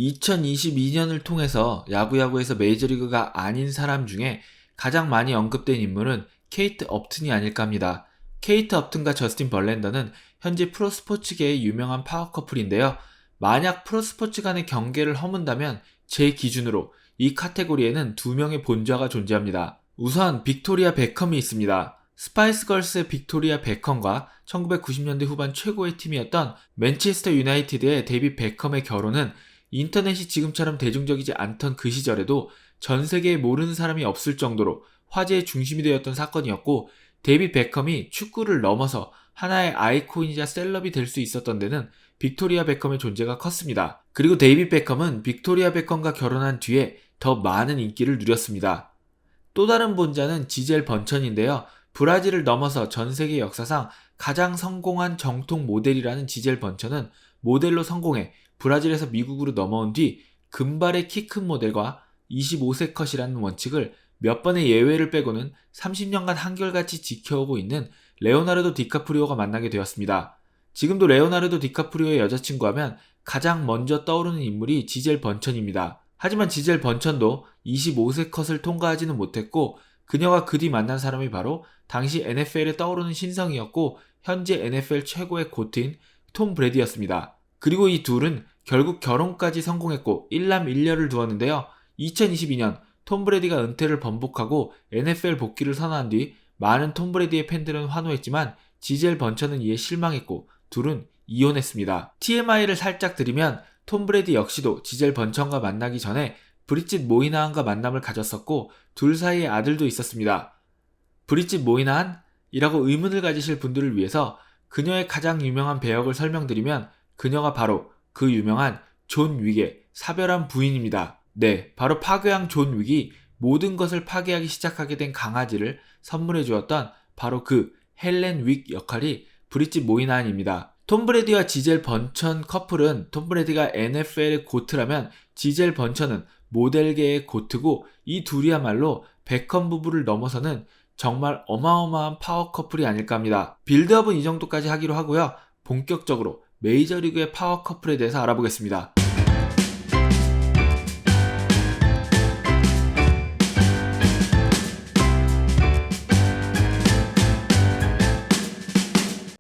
2022년을 통해서 야구에서 메이저리그가 아닌 사람 중에 가장 많이 언급된 인물은 케이트 업튼이 아닐까 합니다. 케이트 업튼과 저스틴 벌랜더는 현재 프로스포츠계의 유명한 파워 커플인데요. 만약 프로스포츠 간의 경계를 허문다면 제 기준으로 이 카테고리에는 두 명의 본좌가 존재합니다. 우선 빅토리아 베컴이 있습니다. 스파이스 걸스의 빅토리아 베컴과 1990년대 후반 최고의 팀이었던 맨체스터 유나이티드의 데이빗 베컴의 결혼은 인터넷이 지금처럼 대중적이지 않던 그 시절에도 전 세계에 모르는 사람이 없을 정도로 화제의 중심이 되었던 사건이었고, 데이빗 베컴이 축구를 넘어서 하나의 아이콘이자 셀럽이 될 수 있었던 데는 빅토리아 베컴의 존재가 컸습니다. 그리고 데이빗 베컴은 빅토리아 베컴과 결혼한 뒤에 더 많은 인기를 누렸습니다. 또 다른 본자는 지젤 번천인데요. 브라질을 넘어서 전 세계 역사상 가장 성공한 정통 모델이라는 지젤 번천은 모델로 성공해 브라질에서 미국으로 넘어온 뒤 금발의 키 큰 모델과 25세 컷이라는 원칙을 몇 번의 예외를 빼고는 30년간 한결같이 지켜오고 있는 레오나르도 디카프리오가 만나게 되었습니다. 지금도 레오나르도 디카프리오의 여자친구 하면 가장 먼저 떠오르는 인물이 지젤 번천입니다. 하지만 지젤 번천도 25세 컷을 통과하지는 못했고, 그녀가 그 뒤 만난 사람이 바로 당시 NFL에 떠오르는 신성이었고 현재 NFL 최고의 고트인 톰 브래디였습니다. 그리고 이 둘은 결국 결혼까지 성공했고 일남일녀를 두었는데요. 2022년 톰 브래디가 은퇴를 번복하고 NFL 복귀를 선언한 뒤 많은 톰 브래디의 팬들은 환호했지만 지젤 번천은 이에 실망했고 둘은 이혼했습니다. TMI를 살짝 드리면 톰 브래디 역시도 지젤 번천과 만나기 전에 브릿짓 모이나한과 만남을 가졌었고 둘 사이에 아들도 있었습니다. 브릿짓 모이나한이라고 의문을 가지실 분들을 위해서 그녀의 가장 유명한 배역을 설명드리면 그녀가 바로 그 유명한 존 윅의 사별한 부인입니다. 네, 바로 파괴왕 존 윅이 모든 것을 파괴하기 시작하게 된 강아지를 선물해 주었던 바로 그 헬렌 윅 역할이 브릿짓 모이나한입니다. 톰 브래디와 지젤 번천 커플은 톰 브래디가 NFL의 고트라면 지젤 번천은 모델계의 고트고 이 둘이야말로 베컴 부부를 넘어서는 정말 어마어마한 파워 커플이 아닐까 합니다. 빌드업은 이 정도까지 하기로 하고요. 본격적으로 메이저리그의 파워 커플에 대해서 알아보겠습니다.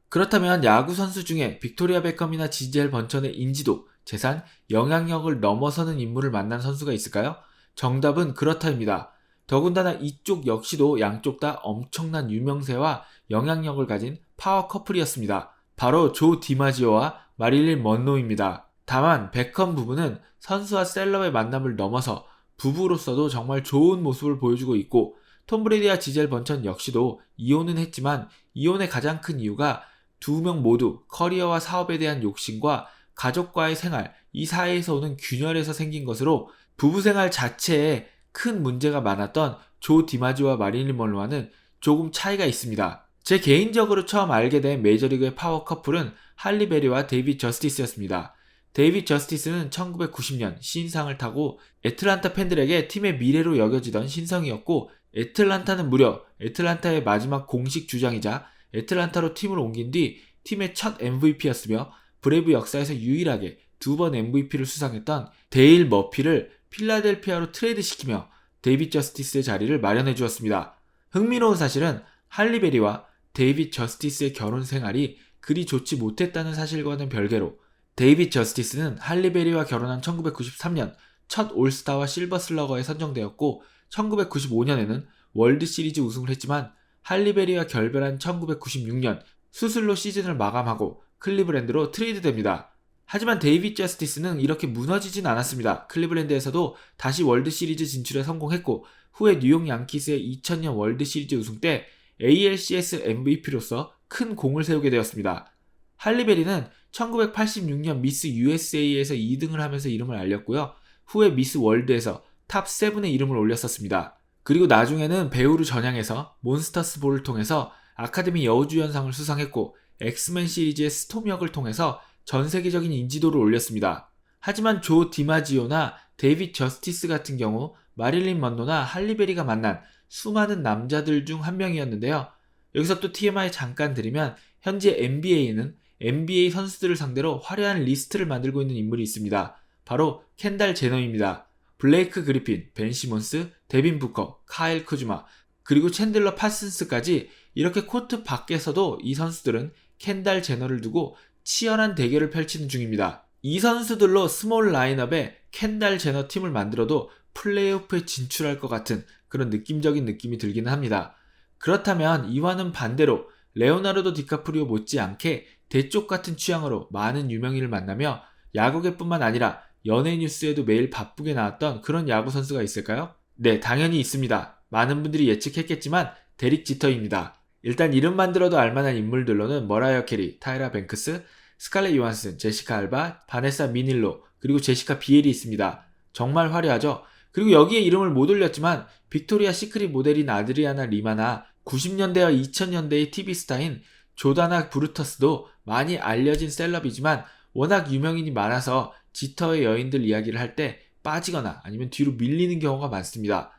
그렇다면 야구 선수 중에 빅토리아 베컴이나 지젤 번천의 인지도, 재산, 영향력을 넘어서는 인물을 만난 선수가 있을까요? 정답은 그렇다입니다. 더군다나 이쪽 역시도 양쪽 다 엄청난 유명세와 영향력을 가진 파워 커플이었습니다. 바로 조 디마지오와 마릴린 먼로입니다. 다만 베컴 부부는 선수와 셀럽의 만남을 넘어서 부부로서도 정말 좋은 모습을 보여주고 있고, 톰 브래디와 지젤 번천 역시도 이혼은 했지만 이혼의 가장 큰 이유가 두 명 모두 커리어와 사업에 대한 욕심과 가족과의 생활, 이 사이에서 오는 균열에서 생긴 것으로 부부 생활 자체에 큰 문제가 많았던 조 디마지오와 마릴린 먼로와는 조금 차이가 있습니다. 제 개인적으로 처음 알게 된 메이저리그의 파워 커플은 할리 베리와 데이빗 저스티스였습니다. 데이빗 저스티스는 1990년 신인상을 타고 애틀란타 팬들에게 팀의 미래로 여겨지던 신성이었고, 애틀란타는 무려 애틀란타의 마지막 공식 주장이자 애틀란타로 팀을 옮긴 뒤 팀의 첫 MVP였으며 브레이브 역사에서 유일하게 2번 MVP를 수상했던 데일 머피를 필라델피아로 트레이드시키며 데이빗 저스티스의 자리를 마련해 주었습니다. 흥미로운 사실은 할리 베리와 데이빗 저스티스의 결혼 생활이 그리 좋지 못했다는 사실과는 별개로 데이빗 저스티스는 할리 베리와 결혼한 1993년 첫 올스타와 실버 슬러거에 선정되었고 1995년에는 월드 시리즈 우승을 했지만 할리 베리와 결별한 1996년 수술로 시즌을 마감하고 클리브랜드로 트레이드됩니다. 하지만 데이빗 저스티스는 이렇게 무너지진 않았습니다. 클리브랜드에서도 다시 월드 시리즈 진출에 성공했고 후에 뉴욕 양키스의 2000년 월드 시리즈 우승 때 ALCS MVP로서 큰 공을 세우게 되었습니다. 할리 베리는 1986년 미스 USA에서 2등을 하면서 이름을 알렸고요. 후에 미스 월드에서 탑 7에 이름을 올렸었습니다. 그리고 나중에는 배우로 전향해서 몬스터스 볼을 통해서 아카데미 여우주연상을 수상했고 엑스맨 시리즈의 스톰 역을 통해서 전 세계적인 인지도를 올렸습니다. 하지만 조 디마지오나 데이빗 저스티스 같은 경우 마릴린 먼로나 할리 베리가 만난 수많은 남자들 중 한 명이었는데요. 여기서 또 TMI 잠깐 드리면 현재 NBA에는 NBA 선수들을 상대로 화려한 리스트를 만들고 있는 인물이 있습니다. 바로 켄달 제너입니다. 블레이크 그리핀, 벤 시몬스, 데빈 부커, 카일 쿠즈마, 그리고 챈들러 파슨스까지 이렇게 코트 밖에서도 이 선수들은 켄달 제너를 두고 치열한 대결을 펼치는 중입니다. 이 선수들로 스몰 라인업에 켄달 제너 팀을 만들어도 플레이오프에 진출할 것 같은 그런 느낌적인 느낌이 들기는 합니다. 그렇다면 이와는 반대로 레오나르도 디카프리오 못지않게 대쪽 같은 취향으로 많은 유명인을 만나며 야구계뿐만 아니라 연예 뉴스에도 매일 바쁘게 나왔던 그런 야구 선수가 있을까요? 네, 당연히 있습니다. 많은 분들이 예측했겠지만 데릭 지터입니다. 일단 이름만 들어도 알만한 인물들로는 머라이어 캐리, 타이라 뱅크스, 스칼렛 요한슨, 제시카 알바, 바네사 미닐로, 그리고 제시카 비엘이 있습니다. 정말 화려하죠? 그리고 여기에 이름을 못 올렸지만 빅토리아 시크릿 모델인 아드리아나 리마나 90년대와 2000년대의 TV 스타인 조다나 브루터스도 많이 알려진 셀럽이지만 워낙 유명인이 많아서 지터의 여인들 이야기를 할 때 빠지거나 아니면 뒤로 밀리는 경우가 많습니다.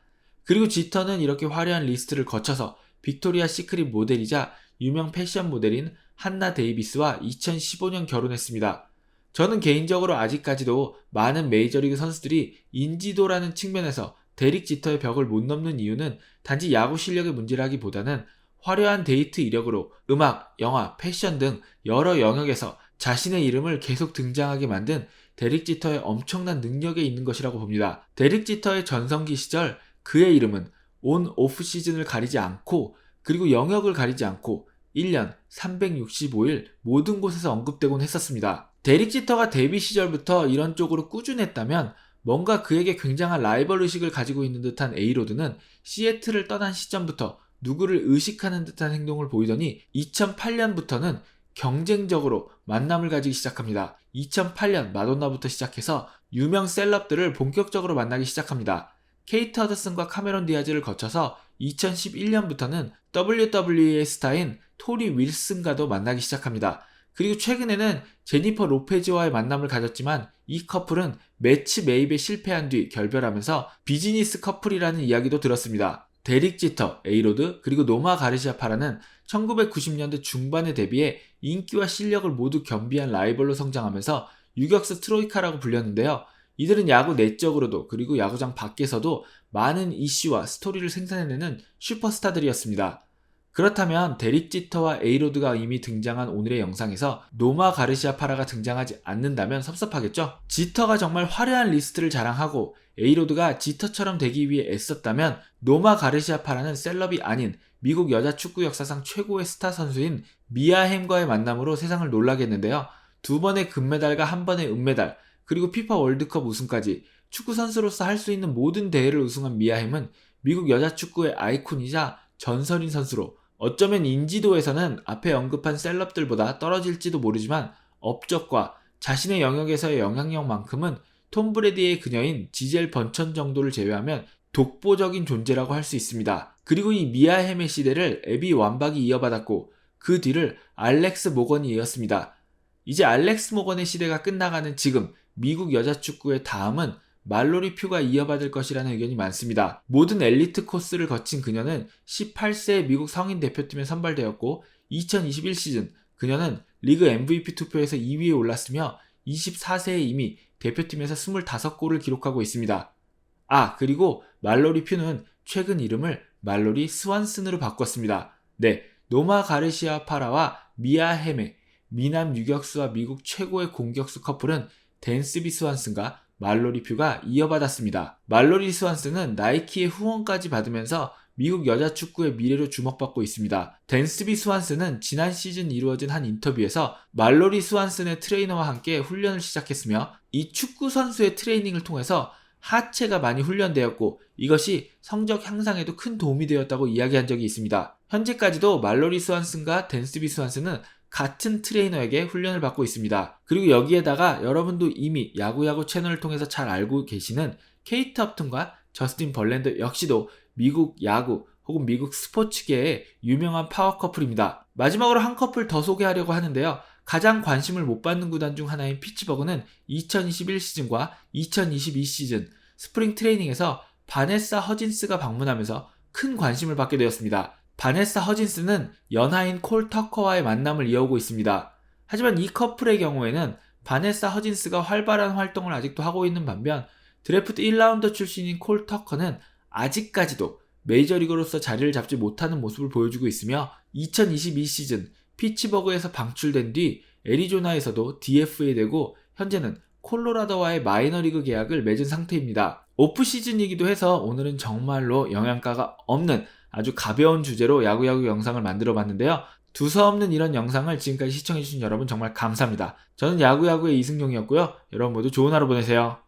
그리고 지터는 이렇게 화려한 리스트를 거쳐서 빅토리아 시크릿 모델이자 유명 패션 모델인 한나 데이비스와 2015년 결혼했습니다. 저는 개인적으로 아직까지도 많은 메이저리그 선수들이 인지도라는 측면에서 데릭 지터의 벽을 못 넘는 이유는 단지 야구 실력의 문제라기보다는 화려한 데이트 이력으로 음악, 영화, 패션 등 여러 영역에서 자신의 이름을 계속 등장하게 만든 데릭 지터의 엄청난 능력에 있는 것이라고 봅니다. 데릭 지터의 전성기 시절 그의 이름은 온 오프 시즌을 가리지 않고 그리고 영역을 가리지 않고 1년 365일 모든 곳에서 언급되곤 했었습니다. 데릭 지터가 데뷔 시절부터 이런 쪽으로 꾸준했다면 뭔가 그에게 굉장한 라이벌 의식을 가지고 있는 듯한 에이로드는 시애틀을 떠난 시점부터 누구를 의식하는 듯한 행동을 보이더니 2008년부터는 경쟁적으로 만남을 가지기 시작합니다. 2008년 마돈나부터 시작해서 유명 셀럽들을 본격적으로 만나기 시작합니다. 케이트 허드슨과 카메론 디아즈를 거쳐서 2011년부터는 WWE의 스타인 토리 윌슨과도 만나기 시작합니다. 그리고 최근에는 제니퍼 로페즈와의 만남을 가졌지만 이 커플은 매치 매입에 실패한 뒤 결별하면서 비즈니스 커플이라는 이야기도 들었습니다. 데릭 지터, 에이로드, 그리고 노마 가르시아 파라는 1990년대 중반에 데뷔해 인기와 실력을 모두 겸비한 라이벌로 성장하면서 유격수 트로이카라고 불렸는데요. 이들은 야구 내적으로도 그리고 야구장 밖에서도 많은 이슈와 스토리를 생산해내는 슈퍼스타들이었습니다. 그렇다면 데릭 지터와 에이로드가 이미 등장한 오늘의 영상에서 노마 가르시아 파라가 등장하지 않는다면 섭섭하겠죠? 지터가 정말 화려한 리스트를 자랑하고 에이로드가 지터처럼 되기 위해 애썼다면 노마 가르시아 파라는 셀럽이 아닌 미국 여자 축구 역사상 최고의 스타 선수인 미아 햄과의 만남으로 세상을 놀라게 했는데요. 2번의 금메달과 1번의 은메달, 그리고 피파 월드컵 우승까지 축구 선수로서 할 수 있는 모든 대회를 우승한 미아 햄은 미국 여자 축구의 아이콘이자 전설인 선수로 어쩌면 인지도에서는 앞에 언급한 셀럽들보다 떨어질지도 모르지만 업적과 자신의 영역에서의 영향력만큼은 톰 브레디의 그녀인 지젤 번천 정도를 제외하면 독보적인 존재라고 할 수 있습니다. 그리고 이 미아 햄의 시대를 에비 완박이 이어받았고 그 뒤를 알렉스 모건이 이었습니다. 이제 알렉스 모건의 시대가 끝나가는 지금 미국 여자 축구의 다음은 말로리 퓨가 이어받을 것이라는 의견이 많습니다. 모든 엘리트 코스를 거친 그녀는 18세에 미국 성인 대표팀에 선발되었고 2021 시즌 그녀는 리그 MVP 투표에서 2위에 올랐으며 24세에 이미 대표팀에서 25골을 기록하고 있습니다. 그리고 말로리 퓨는 최근 이름을 말로리 스완슨으로 바꿨습니다. 네, 노마 가르시아 파라와 미아 햄의 미남 유격수와 미국 최고의 공격수 커플은 댄스비 스완슨과 말로리 퓨가 이어받았습니다. 말로리 스완슨은 나이키의 후원까지 받으면서 미국 여자 축구의 미래로 주목받고 있습니다. 댄스비 스완슨은 지난 시즌 이루어진 한 인터뷰에서 말로리 스완슨의 트레이너와 함께 훈련을 시작했으며 이 축구 선수의 트레이닝을 통해서 하체가 많이 훈련되었고 이것이 성적 향상에도 큰 도움이 되었다고 이야기한 적이 있습니다. 현재까지도 말로리 스완슨과 댄스비 스완슨은 같은 트레이너에게 훈련을 받고 있습니다. 그리고 여기에다가 여러분도 이미 야구야구 채널을 통해서 잘 알고 계시는 케이트 업튼과 저스틴 벌랜더 역시도 미국 야구 혹은 미국 스포츠계의 유명한 파워 커플입니다. 마지막으로 한 커플 더 소개하려고 하는데요. 가장 관심을 못 받는 구단 중 하나인 피츠버그는 2021 시즌과 2022 시즌 스프링 트레이닝에서 바네사 허진스가 방문하면서 큰 관심을 받게 되었습니다. 바네사 허진스는 연하인 콜 터커와의 만남을 이어오고 있습니다. 하지만 이 커플의 경우에는 바네사 허진스가 활발한 활동을 아직도 하고 있는 반면 드래프트 1라운더 출신인 콜 터커는 아직까지도 메이저리거로서 자리를 잡지 못하는 모습을 보여주고 있으며 2022 시즌 피츠버그에서 방출된 뒤 애리조나에서도 DFA 되고 현재는 콜로라도와의 마이너리그 계약을 맺은 상태입니다. 오프시즌이기도 해서 오늘은 정말로 영양가가 없는 아주 가벼운 주제로 야구야구 영상을 만들어 봤는데요. 두서없는 이런 영상을 지금까지 시청해주신 여러분 정말 감사합니다. 저는 야구야구의 이승용이었고요. 여러분 모두 좋은 하루 보내세요.